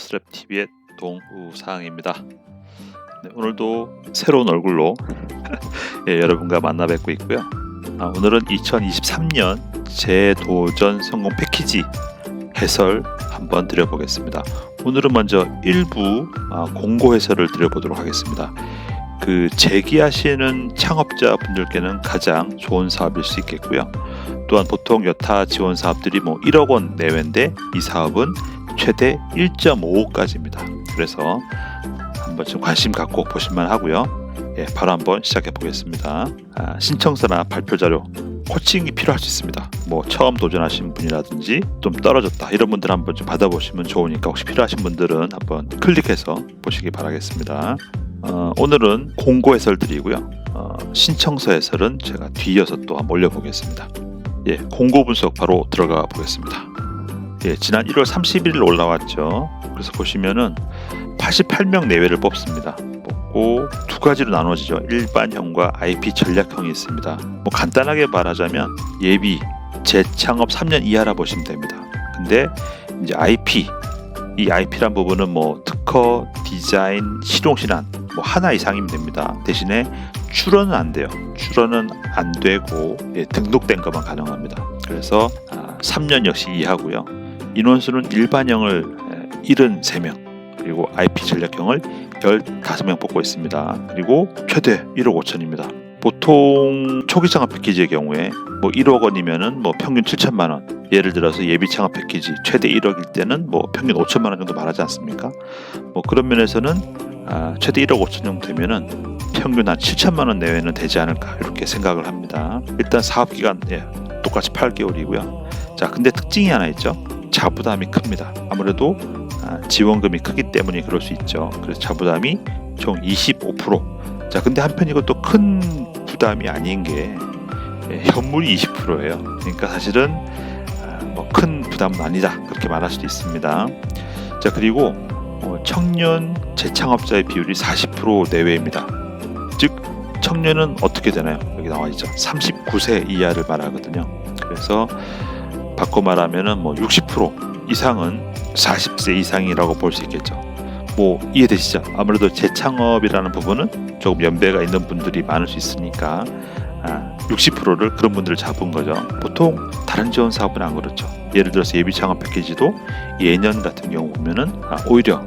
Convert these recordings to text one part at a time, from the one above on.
스트랩TV의 동우상입니다. 네, 오늘도 새로운 얼굴로 예, 여러분과 만나 뵙고 있고요. 오늘은 2023년 재도전 성공 패키지 해설 한번 드려보겠습니다. 오늘은 먼저 일부 공고 해설을 드려보도록 하겠습니다. 재기하시는 창업자분들께는 가장 좋은 사업일 수 있겠고요. 또한 보통 여타 지원 사업들이 1억 원 내외인데 이 사업은 최대 1.5억까지입니다. 그래서 한번 좀 관심 갖고 보실만 하고요. 예, 바로 한번 시작해 보겠습니다. 신청서나 발표 자료, 코칭이 필요할 수 있습니다. 처음 도전하신 분이라든지 좀 떨어졌다 이런 분들 한번 좀 받아보시면 좋으니까 혹시 필요하신 분들은 한번 클릭해서 보시기 바라겠습니다. 오늘은 공고 해설 드리고요. 신청서 해설은 제가 뒤이어서 또 한번 올려보겠습니다. 예, 공고 분석 바로 들어가 보겠습니다. 예, 지난 1월 30일 올라왔죠. 그래서 보시면은 88명 내외를 뽑습니다. 뽑고 두 가지로 나눠지죠. 일반형과 IP 전략형이 있습니다. 간단하게 말하자면 예비, 재창업 3년 이하라 보시면 됩니다. 근데 이제 IP, 이 IP란 부분은 특허, 디자인, 실용실현 하나 이상이면 됩니다. 대신에 출원은 안 돼요. 출원은 안 되고 등록된 것만 가능합니다. 그래서 3년 역시 이하고요. 인원수는 일반형을 73명, 그리고 IP 전략형을 15명 뽑고 있습니다. 그리고 최대 1억 5천입니다. 보통 초기 창업 패키지의 경우에 1억 원이면은 평균 7천만 원. 예를 들어서 예비 창업 패키지 최대 1억일 때는 평균 5천만 원 정도 말하지 않습니까? 그런 면에서는 최대 1억 5천 정도 되면은 평균 한 7천만 원 내외는 되지 않을까 이렇게 생각을 합니다. 일단 사업 기간 똑같이 8개월이고요. 자, 근데 특징이 하나 있죠. 자부담이 큽니다. 아무래도 지원금이 크기 때문에 그럴 수 있죠. 그래서 자부담이 총 25%. 자, 근데 한편 이것도 큰 부담이 아닌 게 현물이 20%예요. 그러니까 사실은 큰 부담은 아니다 그렇게 말할 수도 있습니다. 자, 그리고 청년 재창업자의 비율이 40% 내외입니다. 즉 청년은 어떻게 되나요? 여기 나와 있죠. 39세 이하를 말하거든요. 그래서 바꿔 말하면은 60% 이상은 40세 이상이라고 볼 수 있겠죠. 이해되시죠? 아무래도 재창업이라는 부분은 조금 연배가 있는 분들이 많을 수 있으니까 60%를 그런 분들을 잡은 거죠. 보통 다른 지원 사업은 안 그렇죠. 예를 들어서 예비 창업 패키지도 예년 같은 경우 보면은 오히려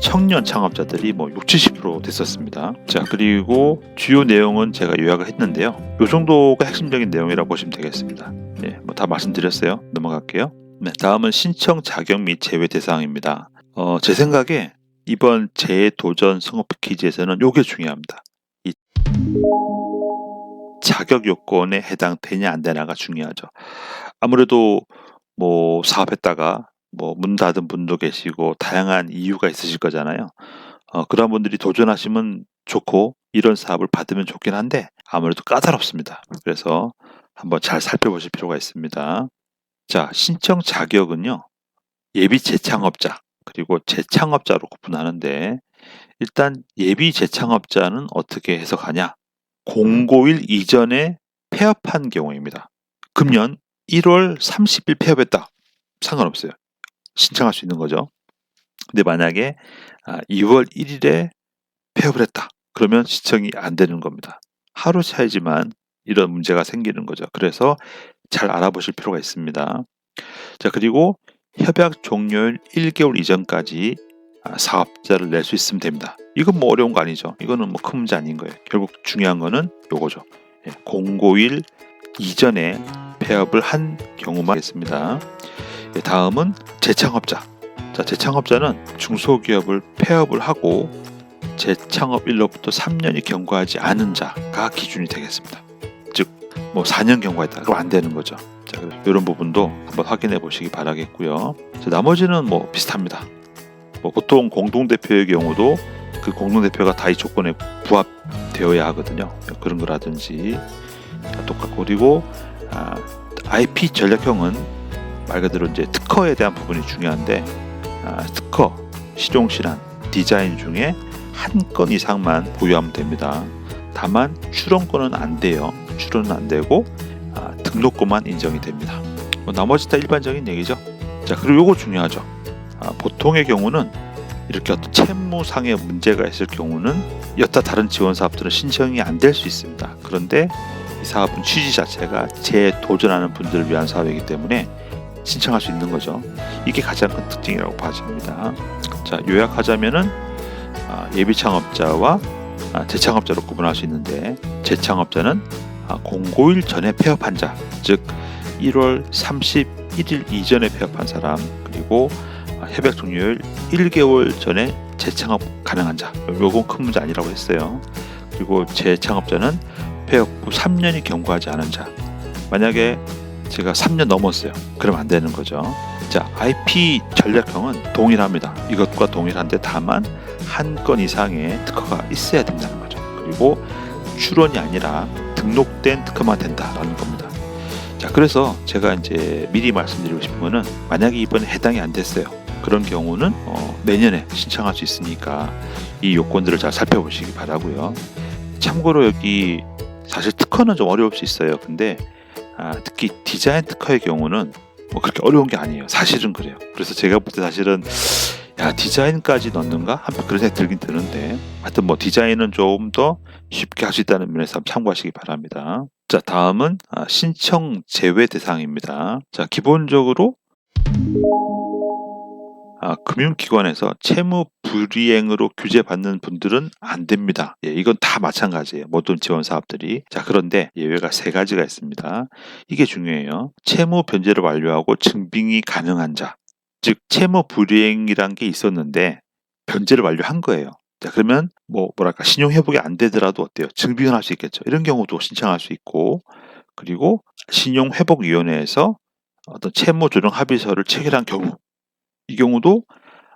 청년 창업자들이 60-70% 됐었습니다. 자, 그리고 주요 내용은 제가 요약을 했는데요. 이 정도가 핵심적인 내용이라고 보시면 되겠습니다. 네, 다 말씀드렸어요. 넘어갈게요. 네, 다음은 신청 자격 및 제외 대상입니다. 제 생각에 이번 재도전 성업 패키지에서는 이게 중요합니다. 이 자격 요건에 해당되냐 안 되냐가 중요하죠. 아무래도 사업했다가 문 닫은 분도 계시고 다양한 이유가 있으실 거잖아요. 그런 분들이 도전하시면 좋고 이런 사업을 받으면 좋긴 한데 아무래도 까다롭습니다. 그래서 한번 잘 살펴보실 필요가 있습니다. 자, 신청 자격은요. 예비 재창업자 그리고 재창업자로 구분하는데 일단 예비 재창업자는 어떻게 해석하냐? 공고일 이전에 폐업한 경우입니다. 금년 1월 30일 폐업했다. 상관없어요. 신청할 수 있는 거죠. 근데 만약에 2월 1일에 폐업을 했다. 그러면 신청이 안 되는 겁니다. 하루 차이지만 이런 문제가 생기는 거죠. 그래서 잘 알아보실 필요가 있습니다. 자, 그리고 협약 종료일 1개월 이전까지 사업자를 낼 수 있으면 됩니다. 이건 어려운 거 아니죠. 이거는 큰 문제 아닌 거예요. 결국 중요한 거는 요거죠. 공고일 이전에 폐업을 한 경우만 하겠습니다. 다음은 재창업자. 자, 재창업자는 중소기업을 폐업을 하고 재창업일로부터 3년이 경과하지 않은 자가 기준이 되겠습니다. 즉 4년 경과했다. 그럼 안 되는 거죠. 자, 이런 부분도 한번 확인해 보시기 바라겠고요. 자, 나머지는 비슷합니다. 보통 공동대표의 경우도 그 공동대표가 다 이 조건에 부합되어야 하거든요. 그런 거라든지 똑같고, 그리고 IP 전략형은 말 그대로 이제 특허에 대한 부분이 중요한데 특허, 실용실현, 디자인 중에 한 건 이상만 보유하면 됩니다. 다만 출원권은 안 돼요. 출원은 안 되고 등록권만 인정이 됩니다. 나머지 다 일반적인 얘기죠. 자, 그리고 요거 중요하죠. 보통의 경우는 이렇게 어떤 채무상의 문제가 있을 경우는 여타 다른 지원 사업들은 신청이 안 될 수 있습니다. 그런데 이 사업은 취지 자체가 재도전하는 분들을 위한 사업이기 때문에 신청할 수 있는 거죠. 이게 가장 큰 특징이라고 봐집니다. 자, 요약하자면은 예비 창업자와 재창업자로 구분할 수 있는데, 재창업자는 공고일 전에 폐업한 자, 즉 1월 31일 이전에 폐업한 사람, 그리고 협약 종료일 1개월 전에 재창업 가능한 자, 요건 큰 문제 아니라고 했어요. 그리고 재창업자는 폐업 후 3년이 경과하지 않은 자. 만약에 제가 3년 넘었어요. 그러면 안 되는 거죠. 자, IP 전략형은 동일합니다. 이것과 동일한데 다만 한 건 이상의 특허가 있어야 된다는 거죠. 그리고 출원이 아니라 등록된 특허만 된다라는 겁니다. 자, 그래서 제가 이제 미리 말씀드리고 싶은 거는, 만약에 이번에 해당이 안 됐어요. 그런 경우는 내년에 신청할 수 있으니까 이 요건들을 잘 살펴보시기 바라고요. 참고로 여기 사실 특허는 좀 어려울 수 있어요. 근데 특히 디자인 특허의 경우는 뭐 그렇게 어려운 게 아니에요. 사실은 그래요. 그래서 제가 볼 때 사실은 디자인까지 넣는가? 한편 그런 생각이 들긴 드는데, 하여튼 뭐 디자인은 조금 더 쉽게 할 수 있다는 면에서 한번 참고하시기 바랍니다. 자, 다음은 신청 제외 대상입니다. 자, 기본적으로 금융기관에서 채무 불이행으로 규제받는 분들은 안 됩니다. 예, 이건 다 마찬가지예요. 모든 지원 사업들이. 자, 그런데 예외가 3가지가 있습니다. 이게 중요해요. 채무 변제를 완료하고 증빙이 가능한 자, 즉 채무 불이행이란 게 있었는데 변제를 완료한 거예요. 자, 그러면 뭐랄까 신용 회복이 안 되더라도 어때요? 증빙을 할 수 있겠죠. 이런 경우도 신청할 수 있고, 그리고 신용회복위원회에서 어떤 채무 조정 합의서를 체결한 경우, 이 경우도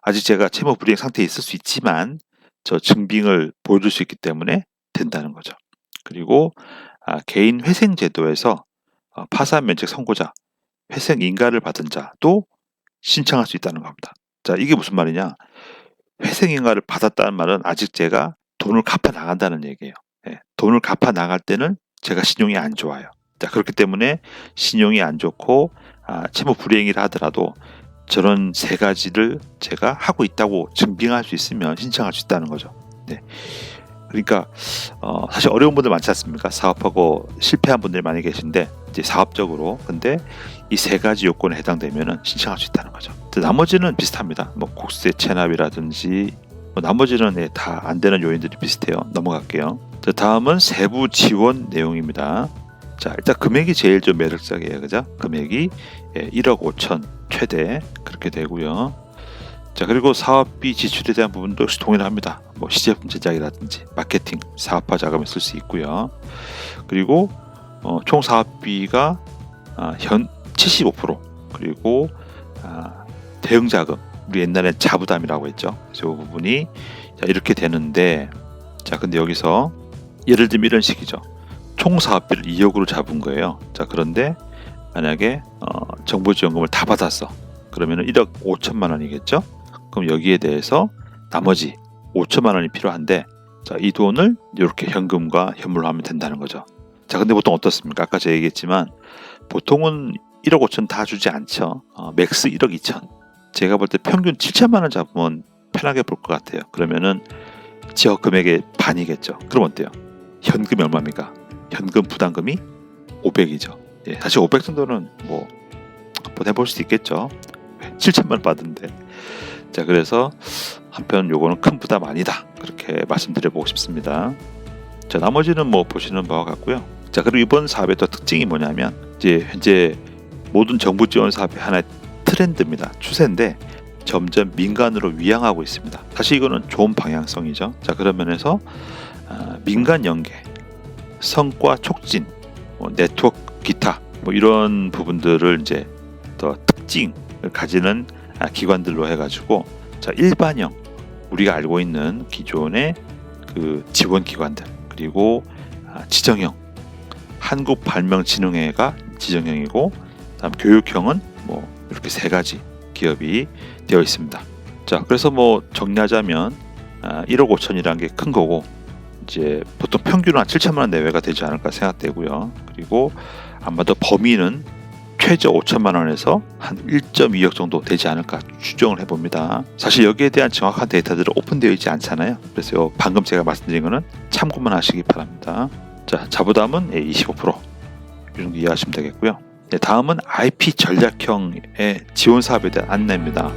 아직 제가 채무 불이행 상태에 있을 수 있지만 저 증빙을 보여줄 수 있기 때문에 된다는 거죠. 그리고 개인 회생 제도에서 파산 면책 선고자, 회생 인가를 받은 자도 신청할 수 있다는 겁니다. 자, 이게 무슨 말이냐? 회생 인가를 받았다는 말은 아직 제가 돈을 갚아 나간다는 얘기예요. 예, 돈을 갚아 나갈 때는 제가 신용이 안 좋아요. 자, 그렇기 때문에 신용이 안 좋고 채무 불이행이라 하더라도 저런 3가지를 제가 하고 있다고 증빙할 수 있으면 신청할 수 있다는 거죠. 네. 그러니까 사실 어려운 분들 많지 않습니까? 사업하고 실패한 분들이 많이 계신데, 이제 사업적으로 근데 이 3가지 요건에 해당되면 신청할 수 있다는 거죠. 나머지는 비슷합니다. 뭐 국세 체납이라든지 나머지는 다 안 되는 요인들이 비슷해요. 넘어갈게요. 자, 다음은 세부 지원 내용입니다. 자, 일단 금액이 제일 좀 매력적이에요. 그죠? 금액이 1억 5천 최대 그렇게 되고요. 자, 그리고 사업비 지출에 대한 부분도 역시 동일합니다. 뭐 시제품 제작이라든지 마케팅, 사업화 자금을 쓸 수 있고요. 그리고 총 사업비가 현 75%, 그리고 대응 자금, 우리 옛날에 자부담이라고 했죠. 그래서 이 부분이 이렇게 되는데, 자, 근데 여기서 예를 들면 이런 식이죠. 총 사업비를 2억으로 잡은 거예요. 자, 그런데 만약에 정부지원금을 다 받았어. 그러면 1억 5천만 원이겠죠. 그럼 여기에 대해서 나머지 5천만 원이 필요한데, 자, 이 돈을 이렇게 현금과 현물로 하면 된다는 거죠. 자, 근데 보통 어떻습니까? 아까 제가 얘기했지만 보통은 1억 5천 다 주지 않죠. 맥스 1억 2천. 제가 볼 때 평균 7천만 원 잡으면 편하게 볼 것 같아요. 그러면은 지역 금액의 반이겠죠. 그럼 어때요? 현금이 얼마입니까? 현금 부담금이 500이죠. 예, 사실 500 정도는 뭐 한번 해볼 수도 있겠죠. 7천만 원 받은데. 자, 그래서 한편 요거는 큰 부담 아니다, 그렇게 말씀드려보고 싶습니다. 자, 나머지는 뭐 보시는 바와 같고요. 자, 그리고 이번 사업의 또 특징이 뭐냐면, 이제 현재 모든 정부 지원 사업의 하나의 트렌드입니다. 추세인데 점점 민간으로 위양하고 있습니다. 사실 이거는 좋은 방향성이죠. 자, 그런 면에서 민간 연계, 성과 촉진, 네트워크 기타 이런 부분들을 이제 더 특징을 가지는 기관들로 해가지고, 자, 일반형, 우리가 알고 있는 기존의 그 지원 기관들, 그리고 지정형, 한국발명진흥회가 지정형이고, 다음 교육형은 뭐 이렇게 3가지 기업이 되어 있습니다. 자, 그래서 뭐 정리하자면 1억 5천이라는 게 큰 거고, 이제 보통 평균은 한 7천만 원 내외가 되지 않을까 생각되고요. 그리고 아마도 범위는 최저 5천만 원에서 한 1.2억 정도 되지 않을까 추정을 해봅니다. 사실 여기에 대한 정확한 데이터들은 오픈되어 있지 않잖아요. 그래서 방금 제가 말씀드린 거는 참고만 하시기 바랍니다. 자, 자부담은 25%. 이 정도 이해하시면 되겠고요. 네, 다음은 IP 전략형의 지원 사업에 대한 안내입니다.